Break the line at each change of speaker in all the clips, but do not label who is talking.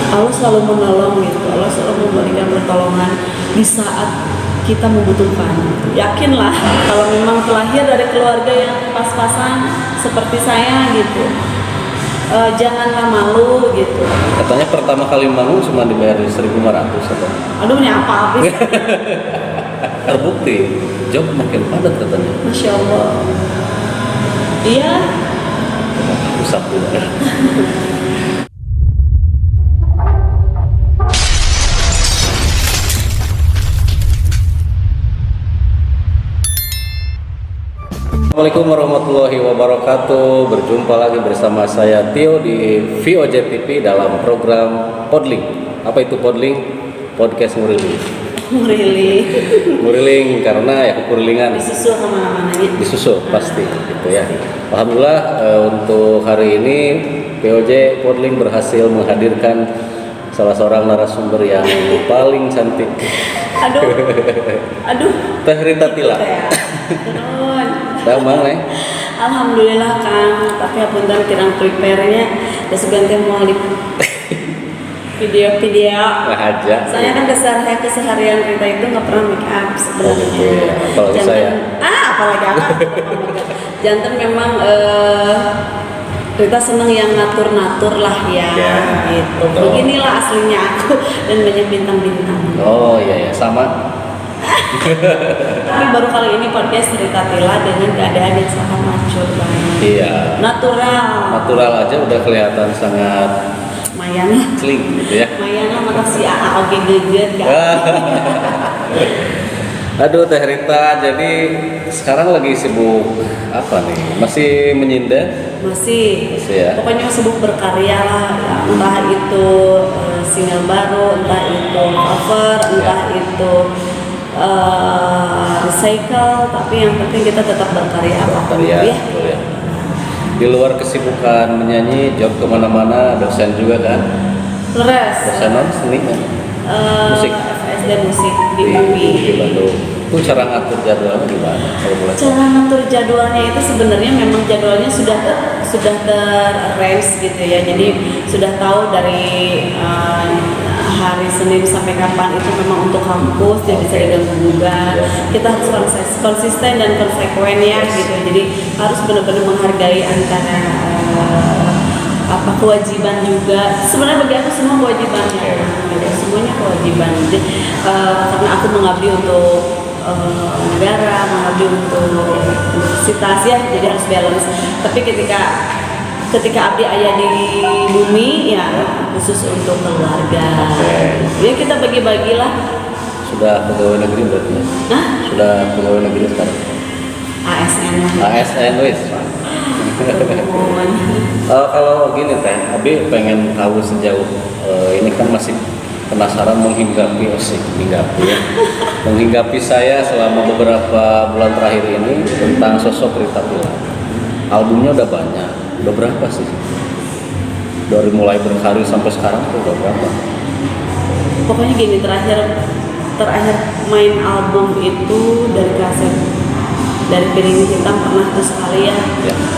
Allah selalu menolong gitu, Allah selalu memberikan pertolongan di saat kita membutuhkan. Yakinlah kalau memang terlahir dari keluarga yang pas-pasan seperti saya gitu, janganlah malu gitu.
Katanya pertama kali manggung cuma dibayar 1.500 atau?
Aduh ini apa habis?
Terbukti, job makin padat katanya.
Masya Allah. Iya.
Usap dulu ya. Assalamualaikum warahmatullahi wabarakatuh. Berjumpa lagi bersama saya Tio di VOJ TV dalam program Podling. Apa itu Podling? Podcast Muriling. Muriling karena ya kekurilingan.
Disusul kemana-mana ya.
Disusul pasti gitu ya. Alhamdulillah untuk hari ini VOJ Podling berhasil menghadirkan salah seorang narasumber yang paling cantik. Aduh. Teh Rita Tila. Bang,
Alhamdulillah Kang, tapi apunten kirang prepare-nya da seganti mau di video-video.
Aja.
Saya kan keseharian Rita itu nggak pernah make up sebenarnya.
Apalagi saya.
Apalagi apa? Jantan memang Rita seneng yang natur-natur lah ya, gitu.
Betul.
Beginilah aslinya aku dan banyak bintang-bintang.
Oh iya sama.
Tapi baru kali ini podcast Rita Tila dengan keadaan yang sangat mature banget.
Iya.
Natural
aja udah kelihatan sangat
Mayana.
sling gitu ya.
Mayana mata si AA oke geget kan.
Aduh Teh Rita, jadi sekarang lagi sibuk apa nih? Masih menyindir?
Masih
ya.
Pokoknya sibuk berkarya lah, ya. Entah itu single baru, entah itu cover, entah itu recycle, tapi yang penting kita tetap berkarya
ya. Di luar kesibukan menyanyi, job kemana-mana, dosen juga kan? Dosen seni kan? Musik.
FSD musik di UI.
Di Bandung. Itu cara ngatur jadwalnya gimana?
Cara ngatur jadwalnya itu sebenarnya memang jadwalnya sudah ter-arrange gitu ya. Jadi sudah tahu dari hari Senin sampai kapan itu memang untuk kampus, jadi bisa diganggu-gugat. Kita harus konsisten dan konsekuen ya gitu. Jadi harus benar-benar menghargai antara kewajiban juga. Sebenarnya bagi aku semua kewajibannya, semuanya kewajiban. Jadi karena aku mengabdi untuk negara, mengabdi untuk universitas ya, jadi harus balance. Tapi ketika abdi ayah di bumi ya khusus untuk keluarga. Ya kita bagi-bagilah.
Sudah pegawai negeri berarti ya? Sudah pegawai negeri sekarang?
ASN lah.
ASN wis. Kalau gini Teh, Abi pengen tahu sejauh ini kan masih penasaran menghinggapi saya selama beberapa bulan terakhir ini tentang sosok Rita Tila. Albumnya udah banyak, udah berapa sih? Dari mulai berkarir sampai sekarang tuh udah berapa?
Pokoknya gini, terakhir main album itu dari kaset, dari Piring Hitam pernah terus sekali ya.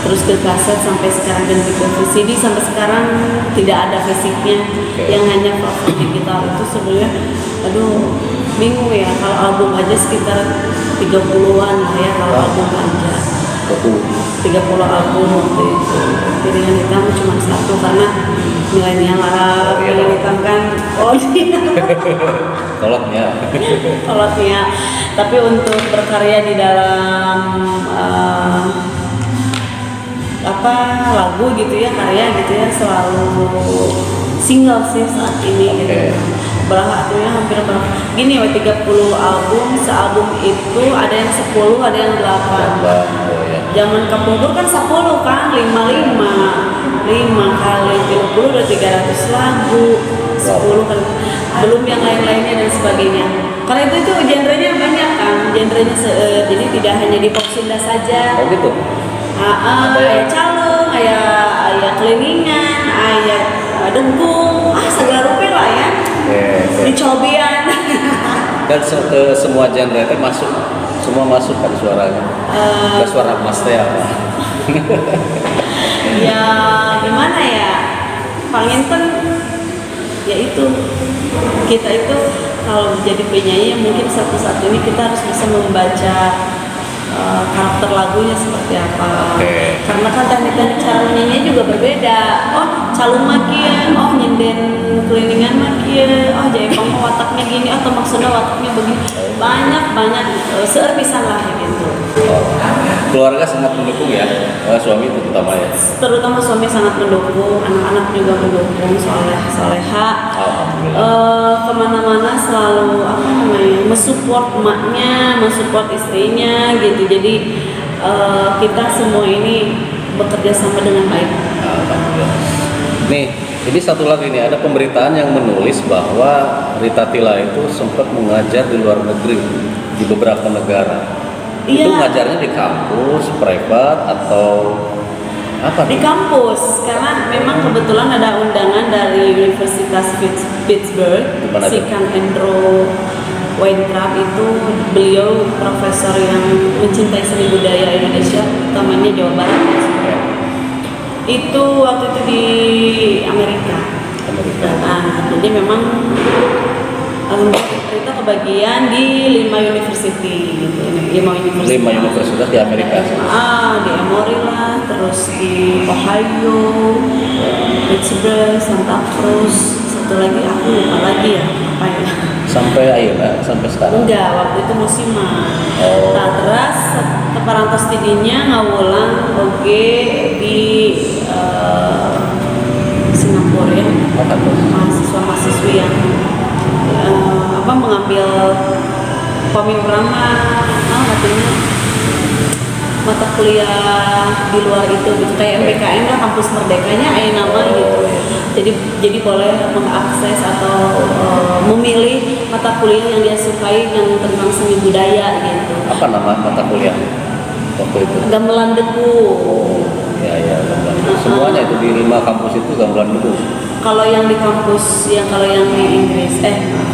Terus ke kaset sampai sekarang ganti ke VCD sampai sekarang tidak ada fisiknya. Yang hanya platform digital itu sebenarnya bingung ya, kalau album aja sekitar 30-an lah ya kalau album aja. 30 album waktu itu. Piringan Hitam cuma satu karena milenial lah. Piringan Hitam kan kolotnya. Tapi untuk berkarya di dalam lagu gitu ya, karya gitu ya, selalu single sih saat ini gitu. Artinya hampir gini 30 album, sealbum itu ada yang 10, ada yang 8. Zaman Kapungkur kan 10 kan, 5 kali 30 udah 300 lagu, 10 kan belum yang lain-lainnya dan sebagainya. Karena itu genrenya banyak kan, jadi tidak hanya di pop Sunda saja.
Oh gitu.
Ayah calung, ayah keliningan, ayah dengkung, segala rupa lah ya. Dicobian.
Dan semua genre itu semua masuk kan suaranya. Suara Mas Teh apa?
Ya gimana ya, paling yaitu kita itu kalau jadi penyanyi mungkin satu-satu ini kita harus bisa membaca karakter lagunya seperti apa. Karena kan teknik-teknik cara menyanyi juga berbeda. Oh, calung makia, oh nyinden keliningan makia, oh jaipong wataknya gini, atau maksudnya wataknya begini. Banyak seerpisan lah gitu.
Keluarga sangat mendukung ya, suami terutama ya.
Terutama suami sangat mendukung, anak-anak juga mendukung, soleha. Kemana-mana selalu mensupport emaknya, mensupport istrinya gitu. Jadi kita semua ini bekerja sama dengan baik.
Nih, ini satu lagi nih, ada pemberitaan yang menulis bahwa Rita Tila itu sempat mengajar di luar negeri di beberapa negara.
Iya.
Itu ngajarnya di kampus, privat atau apa?
Di kampus, karena memang kebetulan ada undangan dari Universitas Pittsburgh, si Kang Andrew Weintraub itu beliau profesor yang mencintai seni budaya Indonesia, utamanya Jawa Barat. Itu waktu itu di Amerika. Nah, jadi memang Rita kebagian di 5 university gitu.
5 universitas di Amerika.
Di Emory lah, terus di Ohio, Pittsburgh, Santa Cruz, satu lagi aku lupa lagi ya apa ya.
Sampai akhirnya sampai sekarang.
Enggak, waktu itu musiman. Nah, terus keparantos tidinya ngawulang oke di Singapura ya. Mahasiswa-mahasiswi yang mengambil pemiurama katanya mata kuliah di luar itu gitu, kayak MBKM lah, kampus merdekanya nama gitu. Jadi boleh mengakses atau memilih mata kuliah yang dia sukai yang tentang seni budaya gitu.
Apa nama mata kuliah waktu itu?
Gamelan Deku.
Ya, gamelan Deku. Semuanya itu di 5 kampus itu gamelan Deku.
Kalau yang di kampus, kalau yang di Inggris,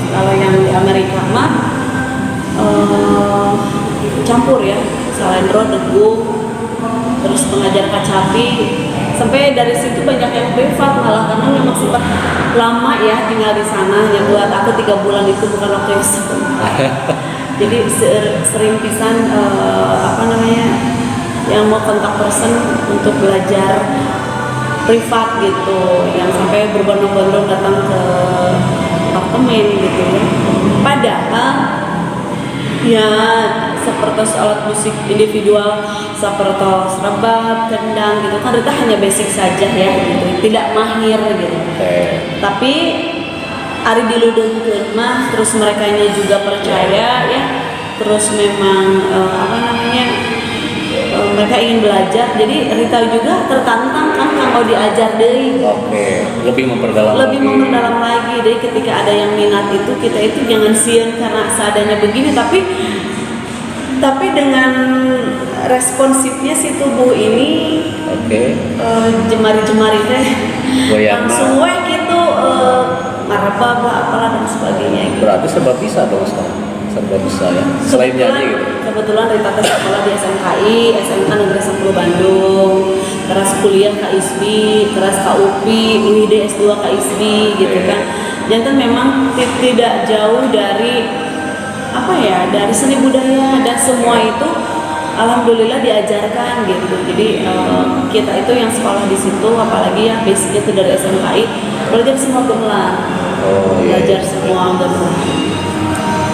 kalau yang di Amerika mah campur ya, salendro, Deku, terus pengajar kacapi, sampai dari situ banyak yang privat malah, karena memang sempat lama ya tinggal di sana. Ya buat aku 3 bulan itu bukan waktu yang sebentar. Jadi sering pisan yang mau kontak person untuk belajar privat gitu, yang sampai berbondong-bondong datang ke apartemen gitu ya. Padahal ya seperti alat musik individual seperti rebab, kendang gitu kan Rita hanya basic saja ya gitu, tidak mahir gitu. Tapi ari diludengkeun mah terus merekanya juga percaya ya, terus memang mereka ingin belajar, jadi Rita juga tertantang kan kalau diajar deh.
Lebih memperdalam
lagi. Jadi ketika ada yang minat itu, kita itu jangan sieun karena seadanya begini, tapi dengan responsifnya si tubuh ini, jemari-jemari teh langsung gitu, marabab lah apalah dan sebagainya gitu.
Berarti serba bisa dong sekarang. Serba bisa ya. Selain nyanyi gitu.
Kebetulan Rita sekolah di SMKI, SMK Negeri 10 Bandung, terus kuliah KISBI, terus KUPI, UID S2 KISBI gitu kan. Jangan memang tidak jauh dari dari seni budaya, dan semua itu alhamdulillah diajarkan gitu. Jadi kita itu yang sekolah di situ, apalagi ya basicnya itu dari SMKI, belajar semua gamelan. Belajar semua gamelan.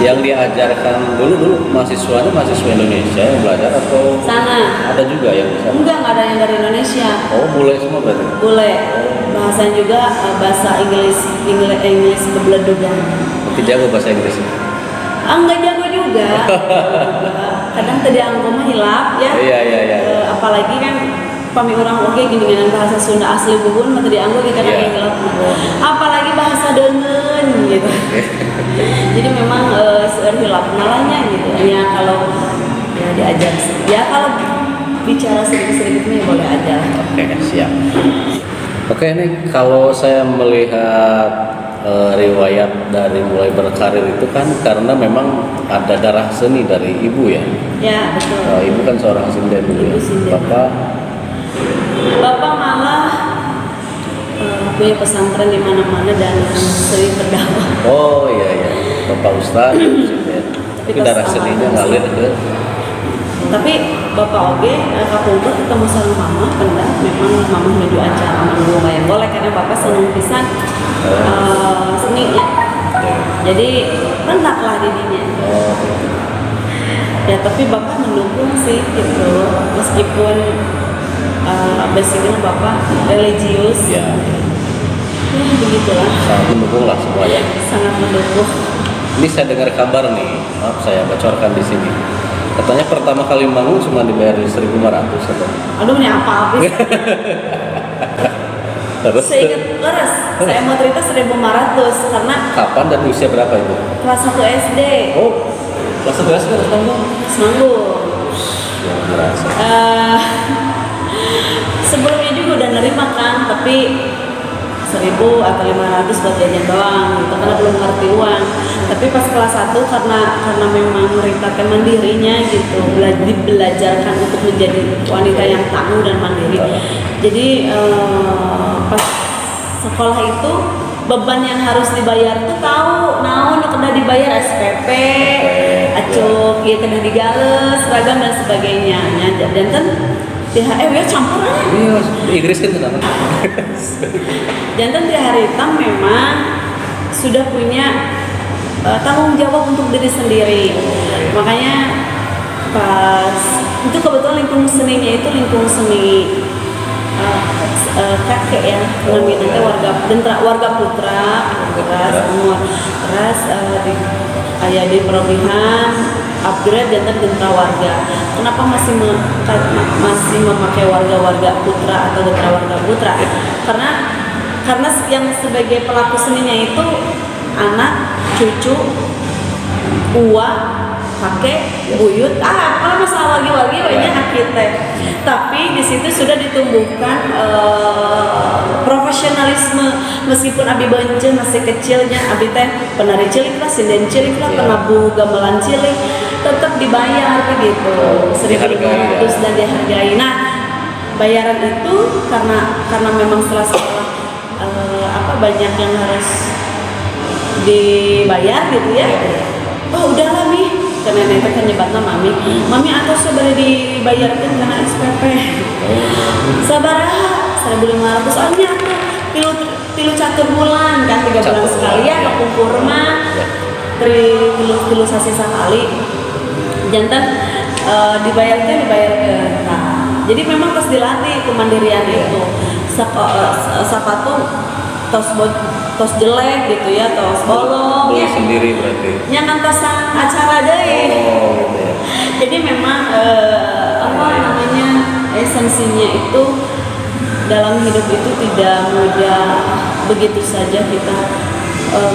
Yang diajarkan dulu mahasiswa Indonesia yang belajar atau
sana? Ada
juga yang di sana?
Enggak ada yang dari Indonesia.
Boleh semua berarti?
Boleh. Bahasa juga bahasa Inggris kebeledogan.
Nanti jago bahasa Inggris?
Enggak jago juga. Kadang tadi angko mah hilap ya.
Iya.
Apalagi kan pami orang gini dengan bahasa Sunda asli bubun mah tadi angko kadang hilap. Apalagi bahasa deungeun gitu. Jadi memang hilap nalanya gitu. Ya kalau diajar ya, kalau bicara sedikit-sedikit ya boleh aja.
Siap. Nih kalau saya melihat riwayat dari mulai berkarir itu kan karena memang ada darah seni dari ibu ya.
Ya betul.
Ibu kan seorang sinden dulu ya. Bapak
malah punya pesantren di mana-mana dan sering berdakwah.
Oh iya iya, Bapak Ustadz ya. Tapi darah seninya ngalir ke.
Tapi Bapak Oge kapungkur ketemu sama Mama pendak memang Mama menuju acara manggung wayang golek karena Bapak seneng pisan seninya. Jadi pendak lah didinya.
Oh.
Ya tapi Bapak mendukung sih gitu meskipun basicnya Bapak religius.
Ya.
Ya begitulah.
Sangat mendukung lah semua ya.
Sangat mendukung.
Ini saya dengar kabar nih, maaf saya bocorkan di sini. Katanya pertama kali manggung cuma dibayar 1.500 atau?
Aduh ini apa habis?
Terus?
Saya ingat leres. Saya mau cerita 1.500 karena
Kapan dan usia berapa itu?
kelas 1 SD.
Oh, kelas 11 kan harus manggung?
Semanggung.
Ya, merasa.
Sebelumnya juga udah nerima kan, tapi 1.000 atau 500 buat jajan doang gitu karena belum ngerti uang. Tapi pas kelas 1 karena memang meritakan mandirinya gitu, belajarkan untuk menjadi wanita yang tangguh dan mandiri. Jadi pas sekolah itu beban yang harus dibayar tuh tahu, naon kena dibayar SPP, acuk, ya kena digales, seragam dan sebagainya. Dan kan THR ya campuran.
Iya, di Inggris kan kenapa?
Jantan di hari hitam memang sudah punya tanggung jawab untuk diri sendiri. Makanya pas itu kebetulan lingkungan seninya itu lingkungan seni kakek ya, namanya warga putra semua. Terus di perobihan upgrade jantan gentra warga. Kenapa masih memakai warga putra atau gentra warga putra? Karena yang sebagai pelaku seninya itu anak, cucu, uwa, kakek, buyut. Kalau masalah wargi-wargi banyak kita. Tapi di situ sudah ditumbuhkan profesionalisme. Meskipun abi beunceun masih kecilnya, abi teh penari cilik lah, sinden cilik lah, penabuh gamelan cilik, tetap dibayar gitu. 1.500 dan dihargai. Nah, bayaran itu karena memang setelah sekolah banyak yang harus dibayar gitu ya. Oh udahlah nih, karena nenek kan nyebatnya mami atau sudah dibayarkan karena SPP. Sabaraha 1.500 soalnya aku tilu catur bulan kan 3 bulan sekali ya kepungkur mah tilu sasi sekali jantan dibayarkan. Nah, jadi memang terus dilatih kemandirian itu. Sepatu tos jelek gitu ya, tos bolong ya
sendiri berarti
nyangan tosan acara deh.
Oh, gitu ya.
Jadi memang esensinya itu dalam hidup itu tidak mudah begitu saja kita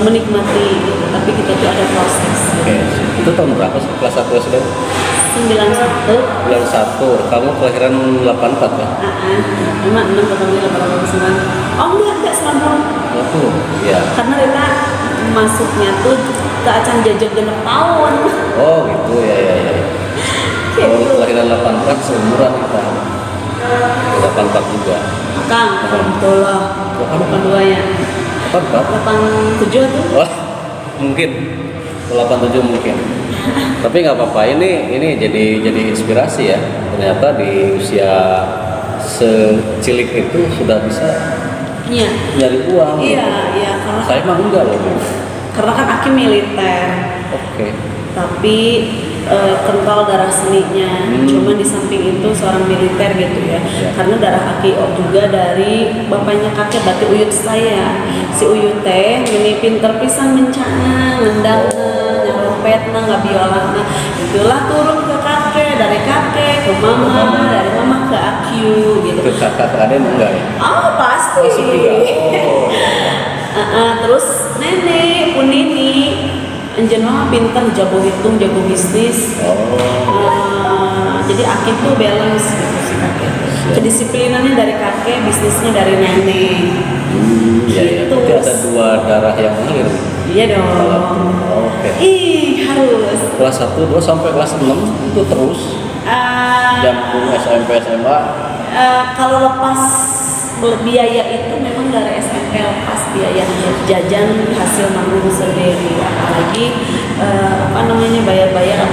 menikmati gitu, tapi kita tuh ada proses.
Oke, itu tahun berapa sih? Kelas 1 SD?
91.
91, kamu kelahiran 84 ya?
Emang 6 ketemu 89. Oh enggak 90.
Aku, ya.
Karena Rita masuknya tuh ke acan jajak genep tahun.
Oh gitu, ya. Kalau kelahiran 84 seumuran kita. 84 juga.
Kang, alhamdulillah. 82 ya. 87 tuh.
Wah, mungkin 87 mungkin. Tapi nggak apa-apa, ini jadi inspirasi ya. Ternyata di usia secilik itu sudah bisa nyari uang.
Iya, karena
saya mah enggak loh.
Karena kan Aki militer.
Oke.
Tapi kental darah seninya. Cuman di samping itu seorang militer gitu ya. Karena darah Aki juga dari bapaknya kakek berarti uyut saya. Si uyut teh ini pinter pisan mencana, ngendang, nyarompetna, ngabiolah. Itulah turun ke kakek, dari kakek ke mama, dari mama ke Aki gitu.
Ke kakak adik enggak ya?
Oh pasti.
Masuk juga.
Terus nenek pun ini Anjena pinter, jago hitung, jago bisnis. Jadi Aki tuh balance gitu si kakek. Kedisiplinannya dari kakek, bisnisnya dari nenek.
Iya.
Gitu.
Jadi ada 2 darah yang mengalir.
Iya dong.
Oke.
Harus.
Kelas 1, 2 sampai kelas 6 itu terus. Jambung SMP, SMA.
Kalau lepas biaya itu memang dari SMP SMP lepas biaya jajan hasil nanggung sendiri, apalagi bayar-bayar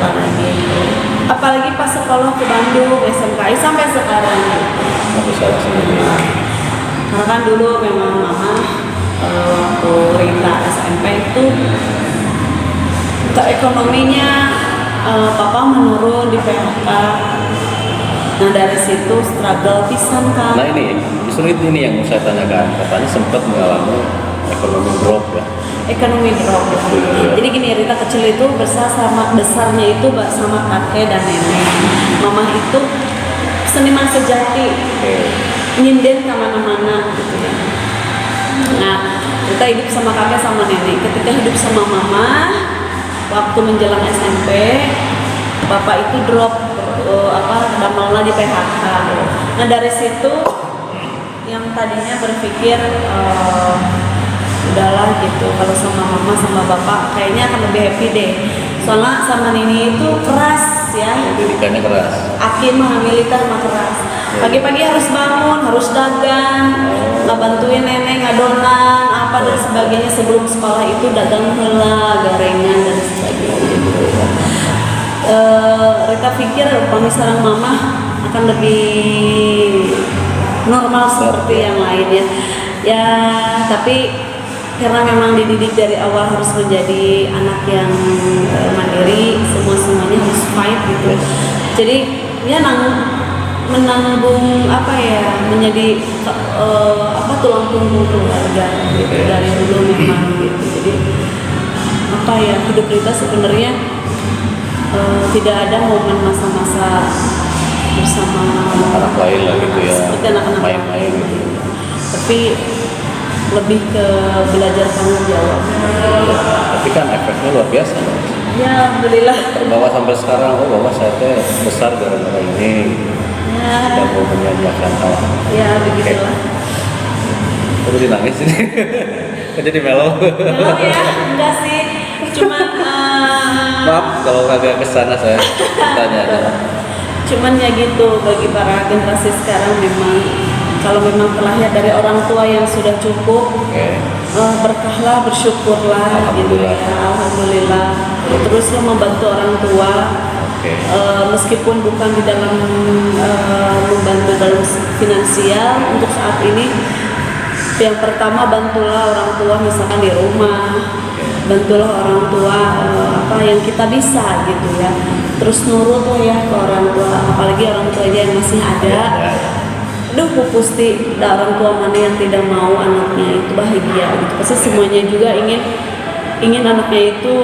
apalagi pas sekolah ke Bandung SMKI sampai sekarang.
Aku salah sendiri.
Karena kan dulu memang mama waktu Rita SMP itu ekonominya papa menurun di PHK. Nah dari situ struggle pisan kan.
Nah ini justru ini yang saya tanyakan, katanya sempat mengalami ekonomi drop ya.
Ekonomi drop. Jadi gini, Rita kecil itu besarnya itu sama kakek dan nenek. Mama itu seniman sejati, nyinden kemana-mana gitu ya. Nah Rita hidup sama kakek sama nenek. Ketika hidup sama mama, waktu menjelang SMP, bapak itu drop malah di PHK. Nah dari situ yang tadinya berpikir udahlah gitu, kalau sama mama sama bapak kayaknya akan lebih happy deh. Soalnya sama Nini itu keras ya.
Pendidikannya keras.
Aki mah militer mah keras. Pagi-pagi harus bangun, harus dagang, ngebantuin nenek ngadonan apa dan sebagainya. Sebelum sekolah itu dagang heula, gorengan dan sebagainya. Rita pikir kalau misalnya mama akan lebih normal seperti yang lain ya. Ya tapi karena memang dididik dari awal harus menjadi anak yang mandiri, semuanya harus fight gitu. Jadi ya menanggung menjadi tulang punggung keluarga gitu dari dulu memang gitu. Jadi hidup Rita sebenarnya tidak ada momen masa-masa bersama
anak lain lah gitu ya,
seperti anak-anak
main-main gitu.
Tapi lebih ke belajar tanggung jawab.
Tapi kan efeknya luar biasa.
Ya alhamdulillah.
Terbawa sampai sekarang, bahwa saya besar gara-gara ini.
Ya.
Dan mau menyanyikan hal.
Ya begitulah.
Kok jadi nangis ini? Kok jadi melo?
Melo ya, enggak sih. Cuman
maaf kalau agak kesana saya tanya.
Cuman ya gitu, bagi para generasi sekarang memang kalau memang terlahir dari orang tua yang sudah cukup, berkahlah, bersyukurlah gitu ya, alhamdulillah. Teruslah membantu orang tua, meskipun bukan di dalam membantu dalam finansial untuk saat ini. Yang pertama, bantulah orang tua misalkan di rumah, bantulah orang tua yang kita bisa gitu ya. Terus nurut tuh ya ke orang tua, apalagi orang tuanya yang masih ada. Aduh pupusti, orang tua mana yang tidak mau anaknya itu bahagia gitu. Pasti semuanya juga ingin anaknya itu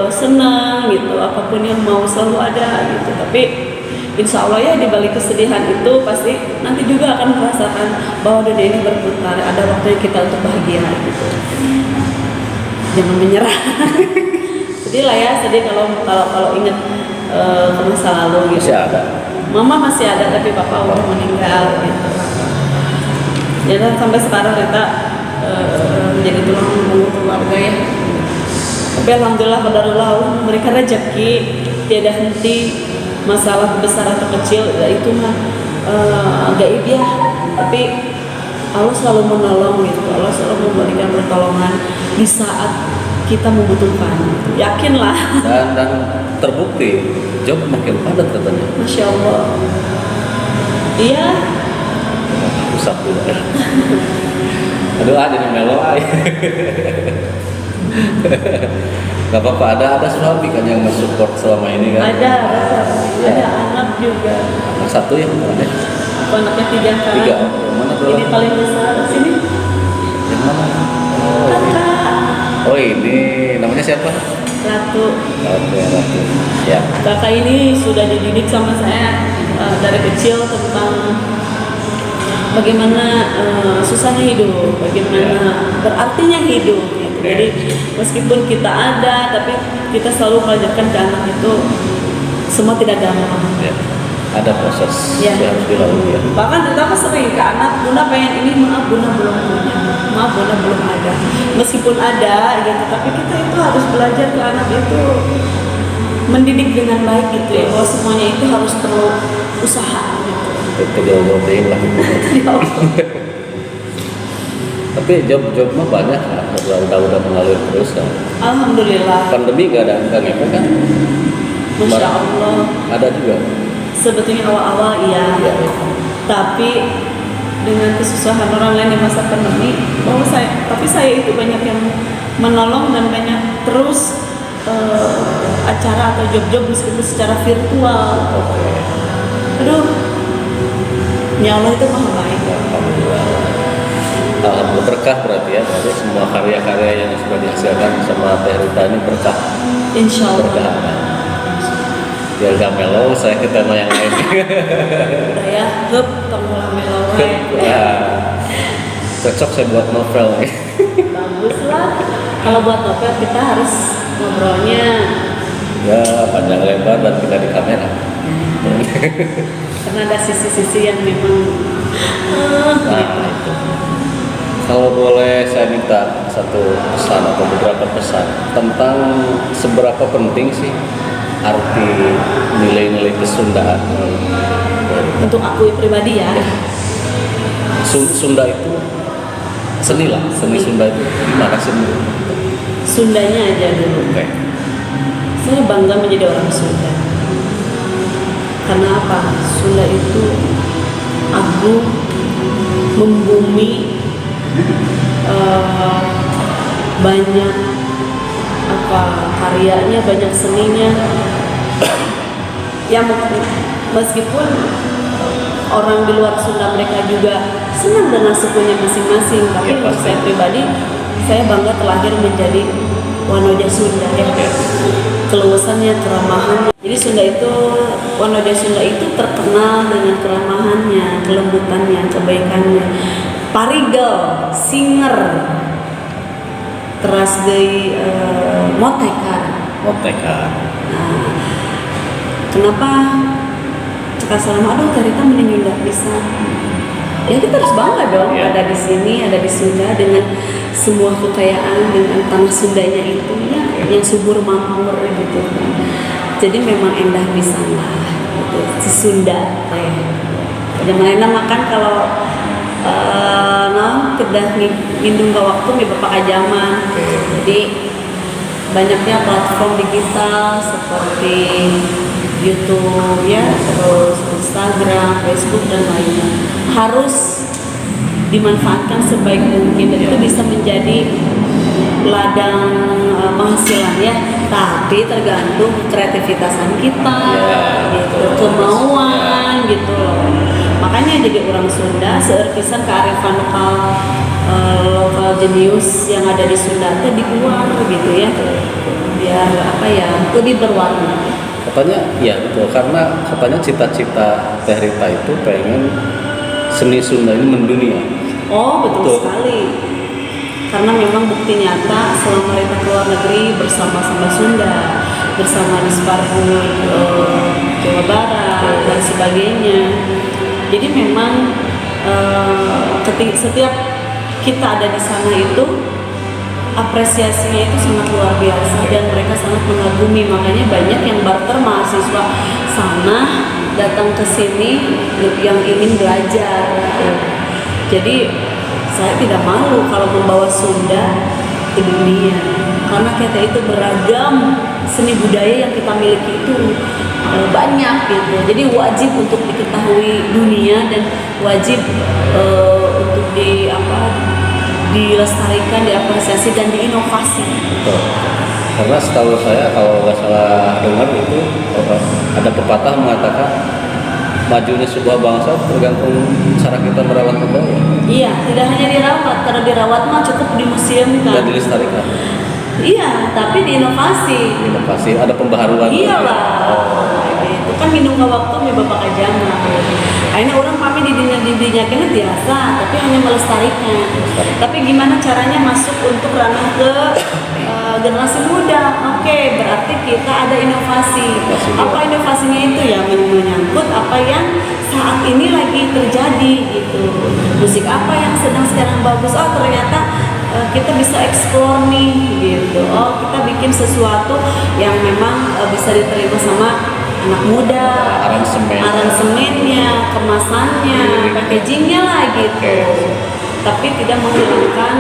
senang gitu, apapun yang mau selalu ada gitu. Tapi insya Allah ya di balik kesedihan itu pasti nanti juga akan merasakan bahwa dunia ini berputar, ada waktunya kita untuk bahagia gitu. Jangan menyerah. Sedih lah ya, sedih kalau ingat ke masa lalu gitu.
Masih ada.
Mama masih ada tapi papa udah meninggal gitu. Ya dan sampai sekarang Rita menjadi tulang punggung keluarga ya. Tapi alhamdulillah qadarullah Allah memberikan rezeki tiada henti. Masalah besar atau kecil ya itu mah gaib ya. Tapi Allah selalu menolong gitu. Allah selalu memberikan pertolongan di saat kita membutuhkan. Yakinlah.
Dan terbukti job makin padat katanya.
Masya Allah. Iya.
Usap dulu ya. Aduh jadi melo. Gak apa-apa, ada suami kan yang mensupport selama ini kan?
Ada anak juga.
Anak satu ya? Ada.
Anaknya 3 kan?
3. Mana tuh?
Ini paling besar. Sini.
Yang mana? Oh ini namanya siapa?
Ratu.
Ratu. Ya.
Kakak ini sudah dididik sama saya dari kecil tentang bagaimana susahnya hidup, bagaimana berartinya hidup. Gitu. Jadi meskipun kita ada, tapi kita selalu mengajarkan ke anak itu semua tidak gampang.
Ya. Ada proses
ya.
yang harus dilalui ya.
Bahkan kita sering ke anak, Bunda pengen ini, maaf Bunda belum punya, maaf Bunda belum ada. Meskipun ada gitu, tapi kita itu harus belajar ke anak itu mendidik dengan baik gitu ya, bahwa semuanya itu harus perlu usaha gitu.
Itu jauh-jauh lah.
Ya Allah.
Tapi Tapi job mah banyak lah, udah mengalir terus kan.
Alhamdulillah.
Pandemi nggak ngefek kan?
Masya Allah.
Ada juga.
Sebetulnya awal-awal iya.
Iya.
Tapi dengan kesusahan orang lain di masa pandemi, tapi saya itu banyak yang menolong dan banyak terus acara atau job-job meskipun secara virtual.
Oke.
Aduh, ya Allah itu maha baik.
Alhamdulillah. Alhamdulillah berkah berarti ya, berarti semua karya-karya yang sudah dihasilkan sama Teh Rita ini berkah.
Insya
Berkah.
Allah.
Biar gak mellow, saya ke tema yang lain.
Saya tonggolan melawai.
Ya, cocok saya buat novel nih.
Bagus lah. Kalau buat novel kita harus ngobrolnya.
Ya, panjang lebar dan kita di kamera.
Karena ada sisi-sisi yang memang
Nah, itu. Kalau boleh saya minta satu pesan atau beberapa pesan tentang seberapa penting sih arti nilai-nilai kesundaan.
untuk aku pribadi ya.
Sunda itu seni lah, seni Sunda itu gimana sih?
Sundanya aja dulu.
Oke.
Saya bangga menjadi orang Sunda. Karena apa? Sunda itu agung, membumi, banyak karyanya, banyak seninya. Ya meskipun orang di luar Sunda mereka juga senang dengan sukunya masing-masing, tapi
Ya,
untuk
pasti.
saya pribadi, saya bangga terlahir menjadi Wanoja Sunda ya. Keluasannya, keramahannya. Jadi Wanoja Sunda itu terkenal dengan keramahannya, kelembutannya, kebaikannya. Parigel, singer, teras dari motekar. Nah, kenapa cekasan aduh Karita mending nggak bisa? Ya kita harus bangga dong
Ya.
ada di sini, ada di Sunda dengan semua kekayaan, dengan tanah Sundanya itu ya, yang subur makmur gitu kan. Jadi memang endah pisan lah gitu. Si Sunda teh. Jangan enak makan kalau kedah ngindung ke waktu mi bapak zaman. Jadi banyaknya platform digital seperti YouTube ya, terus Instagram, Facebook dan lainnya harus dimanfaatkan sebaik mungkin dan itu bisa menjadi ladang penghasilan ya, tapi tergantung kreativitasan kita,
Ya,
gitu,
betul.
kemauan gitu loh. Makanya jadi orang Sunda seertisan kearifan lokal jenius yang ada di Sunda itu dikeluar gitu ya, biar apa ya lebih berwarna.
Katanya, ya betul, karena katanya cita-cita Teh Rita itu pengen seni Sunda ini mendunia.
Oh betul
Betul.
sekali. Karena memang bukti nyata selama Rita keluar negeri bersama-sama Sunda, bersama di Separuh Jawa Barat dan sebagainya. Jadi memang setiap kita ada di sana itu apresiasinya itu sangat luar biasa dan mereka sangat mengagumi. Makanya banyak yang barter mahasiswa sana datang ke sini yang ingin belajar. Jadi saya tidak malu kalau membawa Sunda ke dunia karena kita itu beragam seni budaya yang kita miliki itu banyak gitu. Jadi wajib untuk diketahui dunia dan wajib untuk dilestarikan, diapresiasi dan diinovasi.
Betul. Karena setahu saya kalau nggak salah dengar itu ada pepatah mengatakan majunya sebuah bangsa tergantung cara kita merawat budaya
Iya, tidak hanya dirawat, karena dirawat mah cukup di museum
dan
kan.
dilestarikan.
Iya, tapi diinovasi.
Inovasi, ada pembaharuan.
Iyalah, itu kan minum ke waktu mi bapak kajama. Akhirnya orang kami di dunia kena biasa, tapi hanya melestarikan. Tapi gimana caranya masuk untuk ranah ke generasi muda? Oke, berarti kita ada inovasi. Apa inovasinya itu ya menyangkut apa yang saat ini lagi terjadi gitu. Musik apa yang sedang sekarang bagus? Oh ternyata kita bisa explore nih gitu. Oh kita bikin sesuatu yang memang bisa diterima sama anak muda,
Aransemen.
aransemennya, kemasannya, packagingnya lah gitu. tapi tidak menghilangkan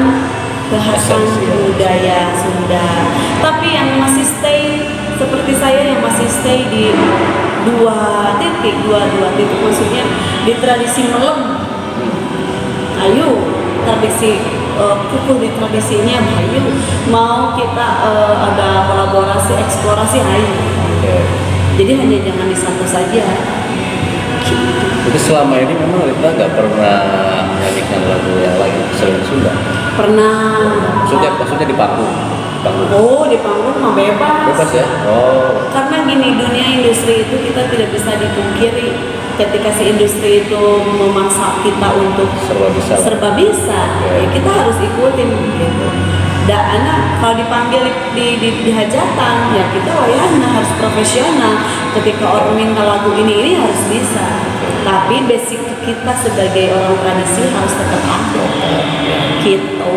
kekhasan budaya Sunda. Tapi yang masih stay seperti saya yang masih stay di dua titik maksudnya di tradisi melem. Ayo tradisi kukuh di tradisinya, ayo mau kita ada kolaborasi eksplorasi, ayo. Jadi hanya jangan di satu saja.
Jadi selama ini memang Rita nggak pernah menyanyikan lagu yang lain selain Sunda.
Pernah.
Maksudnya di panggung.
Oh, di panggung mah bebas.
Bebas ya. Oh.
Karena gini, dunia industri itu kita tidak bisa dipungkiri. Ketika si industri itu memaksa kita untuk serba bisa, ya kita harus ikutin gitu. Dan anak kalau dipanggil di hajatan, ya kita wayahna harus profesional. Ketika orang minta lagu ini harus bisa. Tapi basic kita sebagai orang tradisi harus tetap ada. Gitu.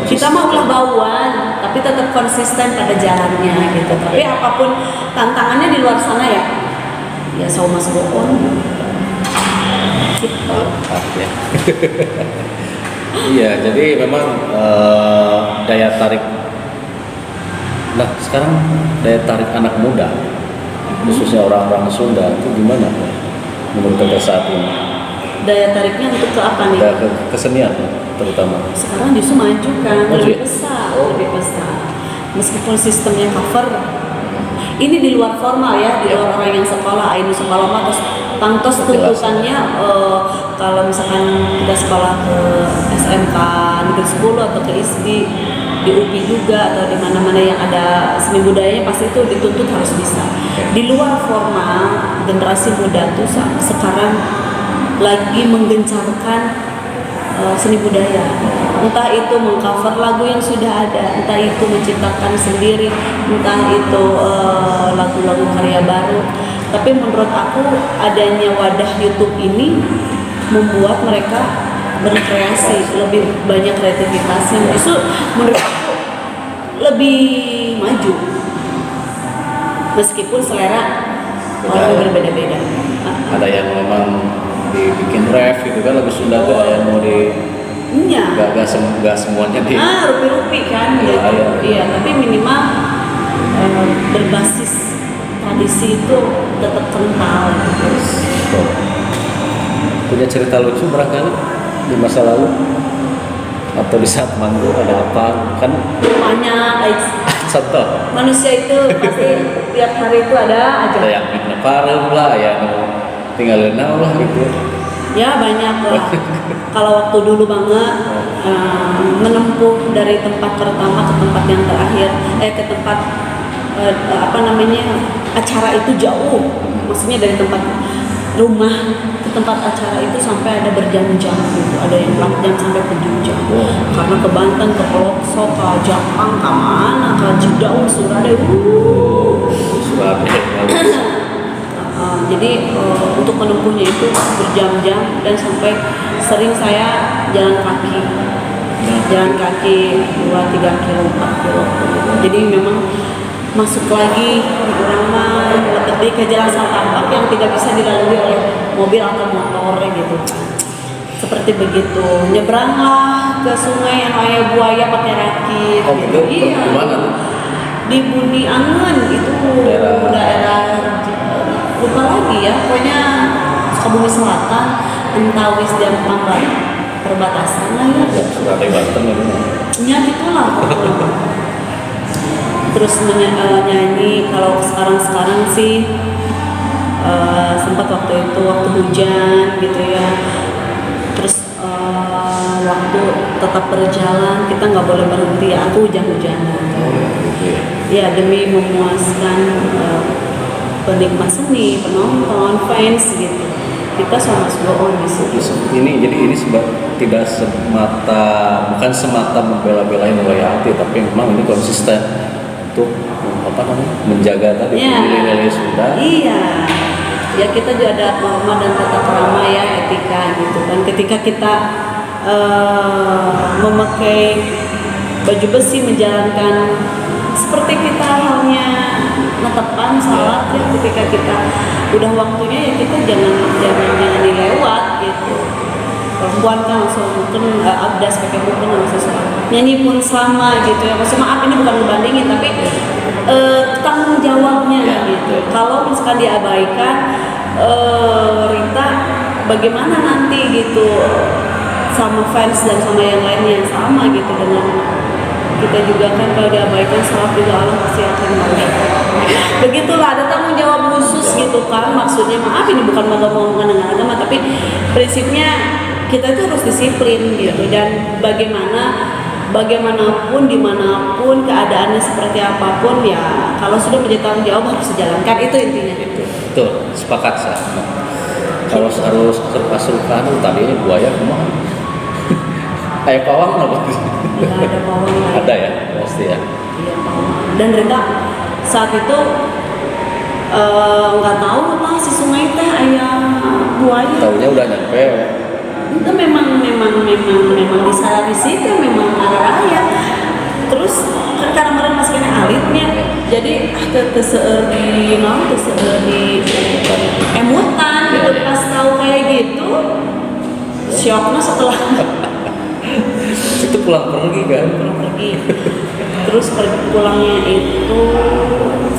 Kita mau ulah bauan, tapi tetap konsisten pada jalannya gitu. Tapi apapun tantangannya di luar sana ya so mas go on. Gitu.
Ya. Iya, jadi memang daya tarik. Nah, sekarang daya tarik anak muda, khususnya orang-orang Sunda itu gimana menurut Anda saat ini?
Daya tariknya untuk ke apa nih?
Kesenian terutama.
Sekarang justru maju kan, lebih besar. Meskipun sistemnya cover, ini di luar formal ya, di luar orang yang sekolah, ini sekolah mah terus tangtos tuntutannya kalau misalkan kita sekolah ke SMK Negeri 10 atau ke ISB di UPI juga atau di mana-mana yang ada seni budayanya pasti itu dituntut harus bisa. Di luar formal, generasi muda tuh sekarang lagi menggencarkan seni budaya, entah itu mengcover lagu yang sudah ada, entah itu menciptakan sendiri, entah itu lagu-lagu karya baru. Tapi menurut aku adanya wadah YouTube ini membuat mereka berkreasi, lebih banyak kreativitas yang justru menurut aku lebih maju, meskipun selera orang berbeda-beda.
Ada yang memang dibikin ref gitu kan, lagu Sunda tuh yang mau di gak semuanya di
rupi-rupi kan gitu. Iya, tapi minimal berbasis tradisi itu tetap kental gitu.
Punya cerita lucu barangkali di masa lalu atau di saat manggung ada apa kan?
Banyak.
Contoh.
Manusia itu pasti tiap hari itu ada aja.
Ada yang bikin parem lah, ya tinggalin lah gitu.
Ya banyak lah. Kalau waktu dulu banget menempuh dari tempat pertama ke tempat yang terakhir, ke tempat acara itu jauh. Maksudnya dari tempat rumah ke tempat acara itu sampai ada berjam-jam gitu. Ada yang 4 jam sampai 7 jam. Karena ke Banten, ke Pelosok, ke Japang, ke mana, ke Cidaun, Surabaya. Jadi untuk menempuhnya itu berjam-jam dan sampai sering saya jalan kaki 2-3 kilo 4 kilo. Jadi memang masuk lagi Irama tadi ke jalan setapak yang tidak bisa dilalui oleh mobil atau motor gitu. Seperti begitu. Nyebranglah ke sungai yang ada buaya pakai rakit.
Oh gitu? Iya. Dimana tuh?
Di Buni Angen itu daerah lupa lagi ya, pokoknya Sukabumi Selatan, Entawis dan Panggang perbatasan lah ya.
Surabaya Banten ya.
Ya gitulah. Terus nyanyi kalau sekarang sih sempat waktu hujan gitu ya. Terus waktu tetap berjalan kita nggak boleh berhenti. Aku hujan-hujanan. Ya demi memuaskan penikmat seni, penonton, fans gitu. Kita sama go on di situ.
Jadi ini tidak bukan semata membela-belain royalti, tapi memang ini konsisten untuk menjaga tadi nilai-nilai Sunda.
Iya. Ya kita juga ada norma dan tata krama ya, etika gitu kan. Ketika kita memakai baju besi menjalankan seperti kita halnya netepan salat ya, ketika kita udah waktunya ya kita jangan dilewat gitu. perempuan kan langsung mungkin abdas pakai bukan langsung nyanyi pun sama gitu ya. Maksudnya maaf ini bukan ngebandingin tapi tanggung jawabnya gitu. Kalau misalkan diabaikan Rita bagaimana nanti gitu sama fans dan sama yang lainnya yang sama gitu dengan kita juga kan kalau diabaikan salah juga Allah pasti akan balik. Begitulah ada tanggung jawab khusus gitu kan, maksudnya maaf ini bukan ngomong dengan agama tapi prinsipnya kita itu harus disiplin gitu dan bagaimanapun dimanapun keadaannya seperti apapun ya kalau sudah menjadi tanggung jawab harus dijalankan itu intinya.
Betul, sepakat saya. Kalau harus serba-serba tadinya buaya kemana? Kayak pawang apa?
Nggak ada pawang lain.
Ada ya, pasti ya.
Iya pawang. Dan Rita saat itu nggak tahu lah si sungai teh ayam buaya.
Taunya udah nyampe.
Itu memang bisa di situ memang ada ayam. Terus kan karena mereka masih kena alitnya, jadi terseur di emutan gitu pas tahu kayak gitu, syoknya setelah
itu pulang pergi kan?
pulang pergi. Terus pulangnya itu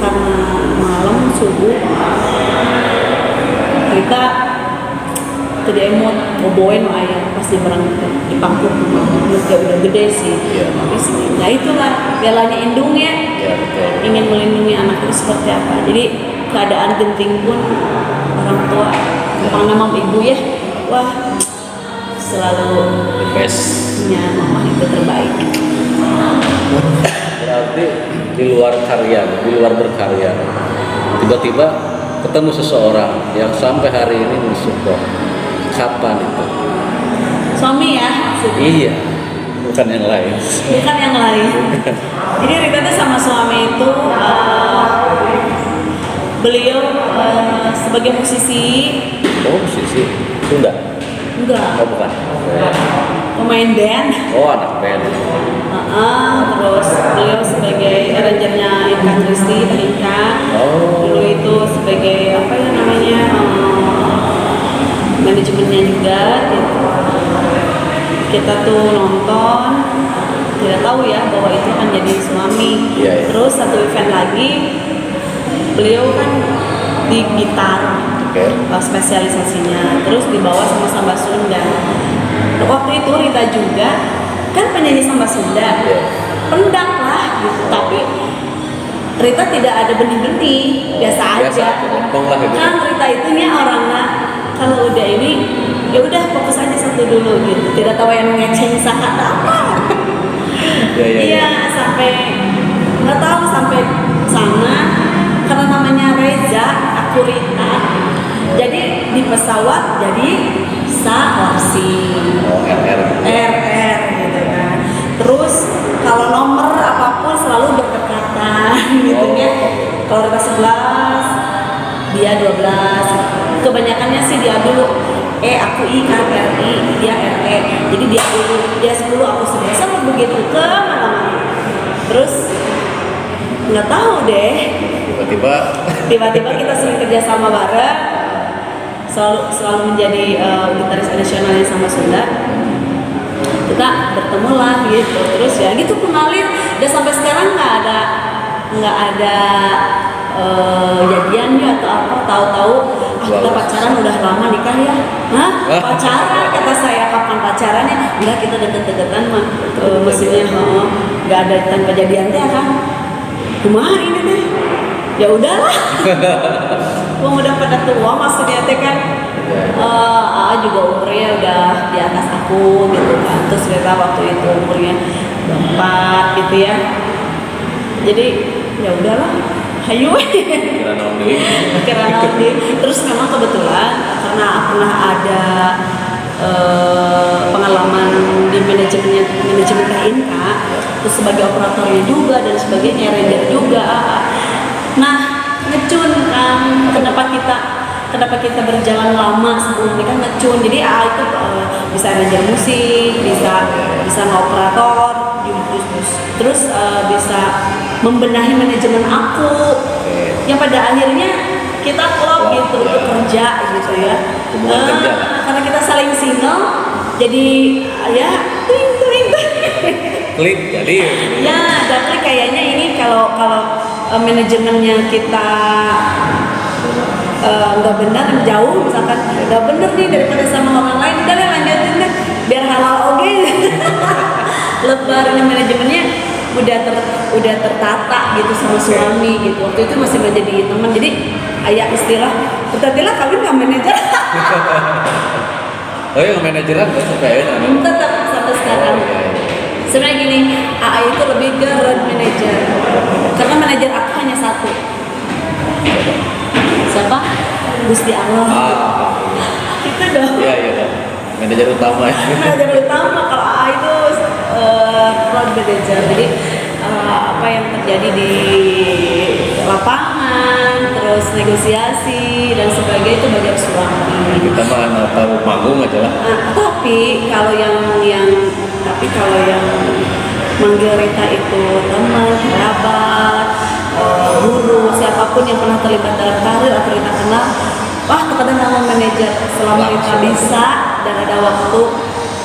karena malam subuh kita tadi emot boboin ayam pasti berangkat di pangku udah gede sih. Tapi sih nah itulah belanya indungnya ingin melindungi anak itu seperti apa. Jadi keadaan genting pun orang tua nama ibu ya wah selalu
The bestnya
mama itu terbaik.
Berarti di luar berkarya tiba-tiba ketemu seseorang yang sampai hari ini mensupport. Kapan itu?
Suami ya maksudnya?
Iya, bukan yang lain.
Bukan yang lain. Jadi Rita tuh sama suami itu beliau sebagai musisi.
Oh musisi Sunda?
Enggak.
Oh bukan.
Pemain band.
Oh anak band.
Terus beliau sebagai arrangernya Inka Kristi, Inka.
Oh.
Dulu itu sebagai apa ya namanya manajemennya juga. Gitu. Kita tuh nonton, tidak tahu ya bahwa itu akan jadi suami.
Yeah.
Terus satu event lagi, beliau kan di gitar. Spesialisasinya terus dibawa sama Samba Sunda. Waktu itu Rita juga kan penyanyi Samba Sunda, pendang lah gitu. Tapi Rita tidak ada benih-benih, biasa aja. Kan Rita itunya orangnya kalau udah ini ya udah fokus aja satu dulu gitu. Tidak tahu yang ngeceng sakat apa. Iya sampai nggak tahu sampai sana karena namanya Reza, aku Rita. Jadi di pesawat jadi Saorsi. RR gitu kan. Terus kalau nomor apapun selalu berdekatan gitu ya. Kalau Rita 11, dia 12. Kebanyakannya sih dia dulu. Aku I kan RI, dia RE. Jadi dia dulu, dia 10, aku 11. Selalu begitu ke mana-mana. Terus nggak tahu deh. Tiba-tiba kita sering kerja sama bareng. Selalu menjadi gitaris nasionalnya sama Sunda. Kita bertemu lah gitu. Terus ya gitu kenalin. Dan sampai sekarang nggak ada jadiannya atau apa. Tahu-tahu kita pacaran udah lama nikah ya. Hah? Pacaran kata saya kapan pacarannya? Enggak kita deket-deketan mah. Maksudnya nggak ada tanpa jadian teh kan. Kumaha ini deh. Ya udahlah. Wong udah pada tua maksudnya teh kan juga umurnya udah di atas aku gitu kan. Terus Rita waktu itu umurnya 4 gitu ya. Jadi ya udahlah. Hayu. Kira nanti. Terus memang kebetulan karena pernah ada pengalaman di manajemen Inka, terus sebagai operatornya juga dan sebagainya, arranger juga. Nah, ngecun kan kenapa kita berjalan lama sebelum nikah ngecun. Jadi itu bisa arranger musik, bisa ngoperator, terus bisa membenahi manajemen aku. Yang pada akhirnya kita klop gitu untuk kerja gitu ya. Karena kita saling single, jadi ya tuing tuing
Klik jadi.
ya tapi kayaknya ini kalau manajemennya kita nggak benar jauh misalkan nggak bener nih daripada sama orang lain udah lah lanjutin deh biar halal oke lebar ini manajemennya udah tertata gitu sama suami gitu waktu itu masih menjadi teman jadi ayah istilah berartilah kawin nggak manajer
Oh yang manajeran kan sampai ya
tetap sampai sekarang sebenarnya gini AA itu lebih ke road manager karena manajer aku hanya satu siapa Gusti Allah itu dong
iya manajer utama ya
manajer utama kalau AA itu road manager jadi apa yang terjadi di lapangan terus negosiasi dan sebagainya itu bagian suami
kita mah tahu panggung aja lah
tapi kalau yang manggil Rita itu teman, kerabat, guru, siapapun yang pernah terlibat dalam karir atau Rita kenal, wah terkadang nama manajer selama Rita bisa dan ada waktu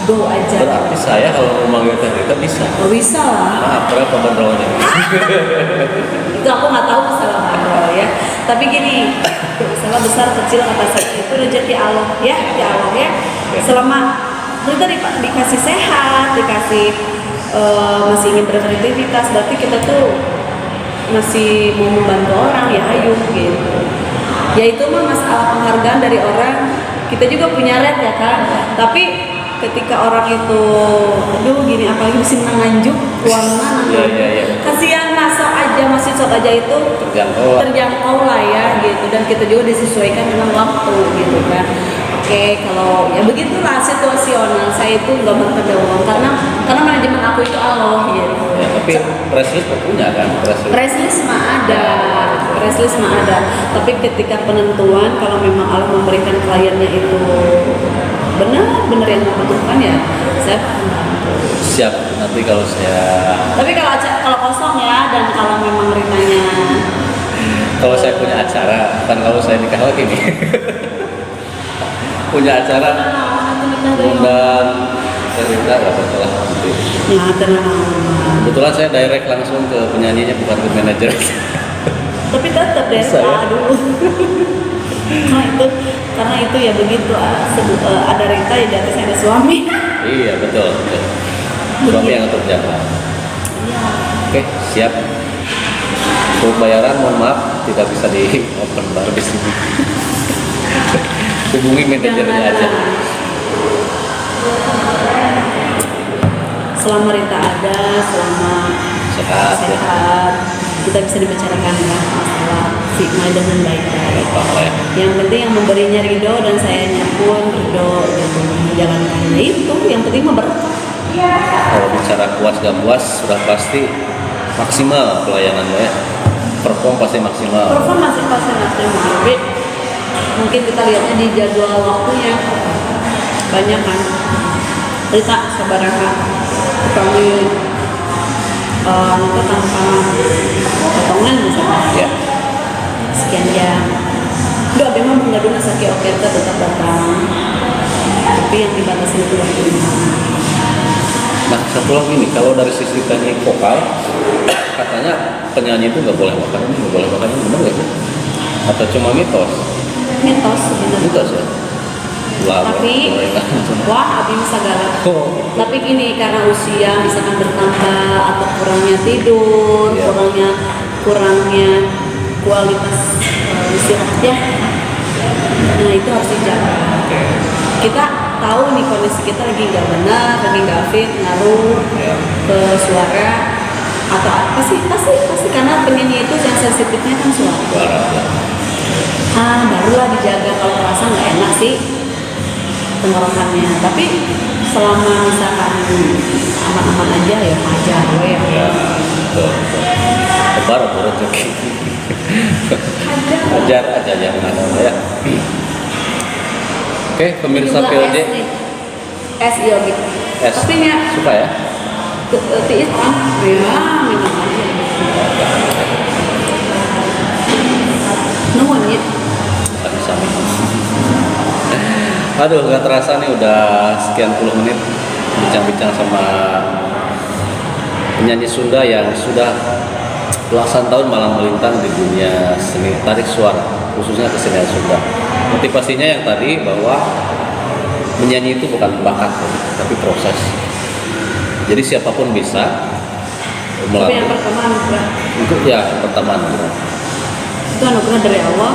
go aja.
Berarti saya kalau mau manggil Rita bisa?
Oh, bisa lah.
Nah, berapa bandrolnya?
Itu aku nggak tahu masalah bandrol ya. Tapi gini, masalah besar kecil kata saya itu rezeki Allah ya, di Allah ya. Selama kita dikasih sehat, dikasih masih ingin berkreativitas, berarti kita tuh masih mau membantu orang ya ayo gitu. Ya itu mah masalah penghargaan dari orang. Kita juga punya red ya kan. Tapi ketika orang itu, aduh gini apalagi musim nganjuk, uangnya kasihan masih sok aja itu terjangkau lah ya gitu. Dan kita juga disesuaikan dengan waktu gitu kan. Oke, kalau ya begitulah situasional saya itu nggak berkata uang karena manajemen aku itu Allah gitu.
Ya, tapi press list punya kan?
Press list mah ada. Tapi ketika penentuan kalau memang Allah memberikan kliennya itu benar yang membutuhkan ya saya membantu.
Siap nanti kalau saya.
Tapi kalau kosong ya dan kalau memang ritanya.
Kalau saya punya acara, kan kalau saya nikah lagi nih. Punya acara undang cerita nggak salah nanti.
Ya tenang.
Kebetulan saya direct langsung ke penyanyinya bukan ke manajer.
Tapi tetap deh dulu. karena itu ya begitu ada Rita ya di atas ada suami.
Iya betul. Suami yang atur jalan.
Iya.
Oke siap. Untuk bayaran mohon maaf tidak bisa di open bar di sini. Hubungi manajernya aja.
Selama Rita ada, selama
sehat,
kita bisa dibicarakan ya masalah fitnah dengan baik-baik.
Ya.
Yang penting yang memberinya ridho dan sayanya pun ridho gitu menjalankannya itu yang penting mah berkah.
Kalau bicara puas gak puas sudah pasti maksimal pelayanannya ya. Perform pasti maksimal.
Perform masih pasti maksimal. Mungkin kita lihatnya di jadwal waktunya banyak kan Rita sabaraha kami itu tanpa potongan misalnya
ya.
sekian jam udah memang mengaduna sakit oke tetap datang tapi yang dibatasi itu waktunya.
Nah satu lagi nih kalau dari sisi teknik vokal katanya penyanyi itu nggak boleh makan ini benar nggak sih? Atau cuma mitos
sebenarnya
mitos ya.
Tapi wah abis segala. Tapi gini karena usia misalkan bertambah atau kurangnya tidur, kurangnya kualitas istirahatnya, nah itu harus dijaga. Kita tahu nih kondisi kita lagi nggak benar, lagi nggak fit, ngaruh ke suara atau apa sih pasti karena penyanyi itu yang sensitifnya kan suara. Barulah dijaga kalau merasa nggak enak sih tenggorokannya. Tapi selama misalkan aman-aman aja ya hajar ya.
Lebar rezeki. Hajar aja yang ada ya. Oke, pemirsa POJ.
S iya gitu. Tapi nya
suka ya?
Tiit ya minum aja. Nuhun ya.
Bisa minum. Aduh, nggak terasa nih udah sekian puluh menit bincang-bincang sama penyanyi Sunda yang sudah belasan tahun malang melintang di dunia seni tarik suara, khususnya kesenian Sunda. Motivasinya yang tadi bahwa menyanyi itu bukan bakat, tapi proses. Jadi siapapun bisa
Tapi
melatih.
yang pertama anugerah.
Itu ya pertama anugerah.
Itu anugerah dari awal.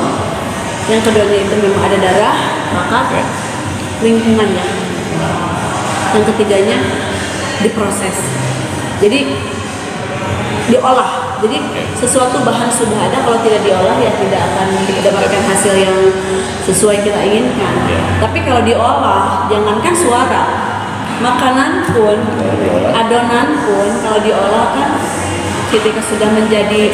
Yang keduanya itu memang ada darah, bakat,
Oke.
lingkungan ya. Yang ketiganya diproses. Jadi diolah. Jadi sesuatu bahan sudah ada, kalau tidak diolah ya tidak akan didapatkan hasil yang sesuai kita inginkan.
Ya.
Tapi kalau diolah, jangankan suara, makanan pun, adonan pun kalau diolah kan ketika sudah menjadi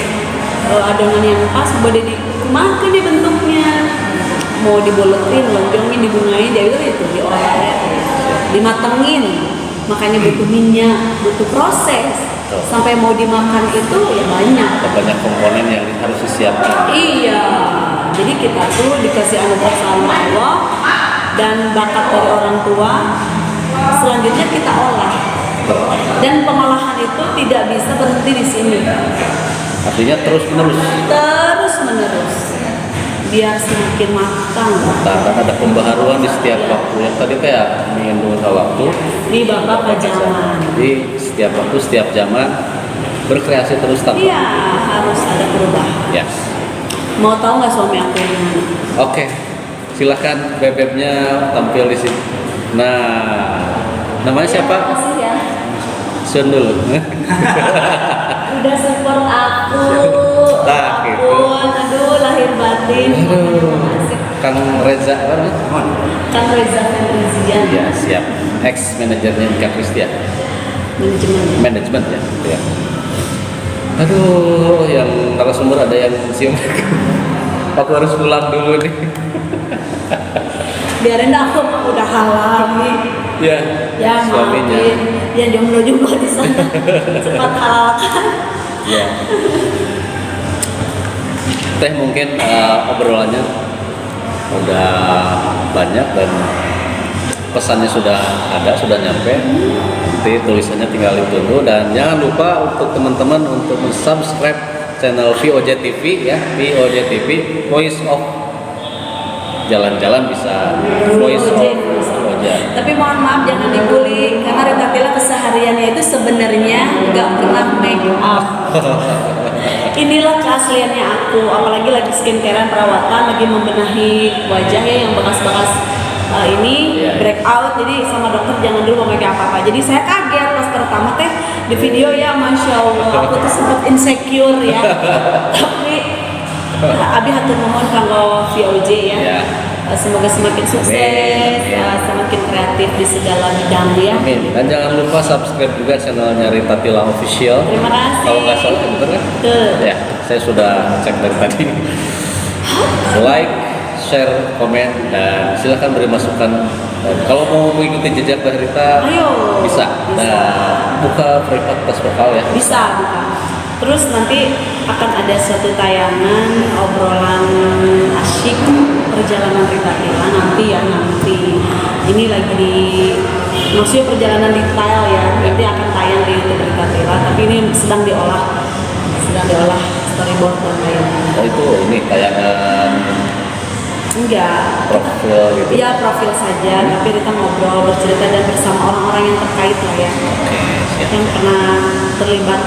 adonan yang pas boleh dimakan di bentuknya, mau diboletin, lonjongin, dibungain, ya itu diolah ya. Dimatengin, makanya butuh minyak, butuh proses. Sampai mau dimakan itu ya banyak.
Banyak komponen yang harus disiapkan.
Iya, jadi kita tuh dikasih anugerah sama Allah dan bakat dari orang tua. Selanjutnya kita olah. Dan pengolahan itu tidak bisa berhenti di sini.
Artinya terus menerus.
Terus menerus. Biar semakin matang.
Nah, ada pembaharuan di setiap waktu. Yang tadi kayak mengandung waktu.
Di babak zaman.
Jadi setiap waktu, setiap zaman berkreasi terus tanpa.
Iya, harus ada perubahan.
Ya.
Mau tahu nggak suami aku yang mana?
Oke. Silakan bebeknya tampil di sini. Nah, namanya siapa?
Makasih ya.
Sun dulu.
Udah support aku.
Nah, gitu.
Ampun, aduh lahir batin. Makasih.
Kang Reza kan?
Kang Reza Fenrizian.
Iya, siap. Ex manajernya Kak Kristia.
Manajemen.
Manajemen ya. Ya. Aduh, yang narasumber ada yang sium. Aku harus pulang dulu nih.
Biarin dah, aku udah halal nih.
Ya,
Ya
suaminya.
maafin. Ya jomblo juga di sana. Cepat halalkan.
Ya. Teh mungkin obrolannya udah banyak dan pesannya sudah ada, sudah nyampe. Nanti tulisannya tinggal ditunggu dan jangan lupa untuk teman-teman untuk subscribe channel VOJ TV ya, VOJ TV, Voice of jalan-jalan bisa Voice of VOJ.
Tapi mohon maaf jangan dibully karena Rita Tila kesehariannya itu sebenarnya nggak pernah make up. Inilah keasliannya aku, apalagi lagi skincarean perawatan, lagi membenahi wajah ya yang bekas-bekas ini
Iya, iya.
breakout. Jadi sama dokter jangan dulu memakai apa-apa. Jadi saya kaget pas pertama teh di video ya, masya Allah aku tuh sempat insecure ya. Tapi abi hatur nuhun kanggo VOJ ya.
Ya.
Semoga semakin sukses,
Amin.
semakin kreatif di segala bidang ya.
Amin. Dan jangan lupa subscribe juga channelnya Rita Tila Official.
Terima kasih.
Kalau nggak salah, bener kan?
Betul.
Ya, saya sudah cek dari tadi. Like, share, komen, dan silakan beri masukan. Dan kalau mau mengikuti jejak Mbak Rita,
Ayo.
bisa.
Bisa.
Dan buka privat tes vokal ya.
Bisa bukan? Terus nanti akan ada suatu tayangan obrolan asyik perjalanan Rita Tila nanti. Ini lagi di maksudnya perjalanan detail ya. Nanti akan tayang di YouTube Rita Tila. Tapi ini sedang diolah storyboard dan lain-lain.
Oh itu ini tayangan
Enggak.
profil gitu.
Iya profil saja, tapi kita ngobrol, bercerita dan bersama orang-orang yang terkait lah ya,
Oke, siap.
yang pernah terlibat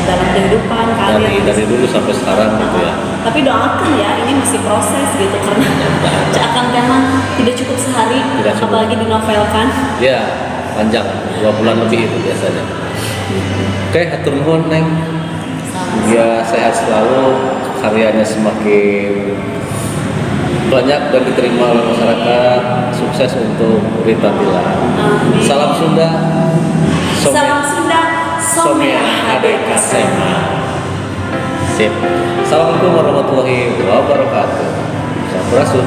dalam kehidupan karir.
Dari dulu sampai sekarang gitu ya.
Tapi doakan ya, ini masih proses gitu karena akan memang tidak cukup sehari,
Tidak cukup.
apalagi dinovelkan.
Ya, panjang 2 bulan lebih itu biasanya. Oke, hatur nuhun Neng. Dia sehat selalu, karyanya semakin banyak dan diterima oleh masyarakat. Sukses untuk Rita Tila.
Amin.
Salam Sunda.
Salam Sunda,
Somea Hade Kasema. Sip. Assalamualaikum warahmatullahi wabarakatuh. Sampurasun.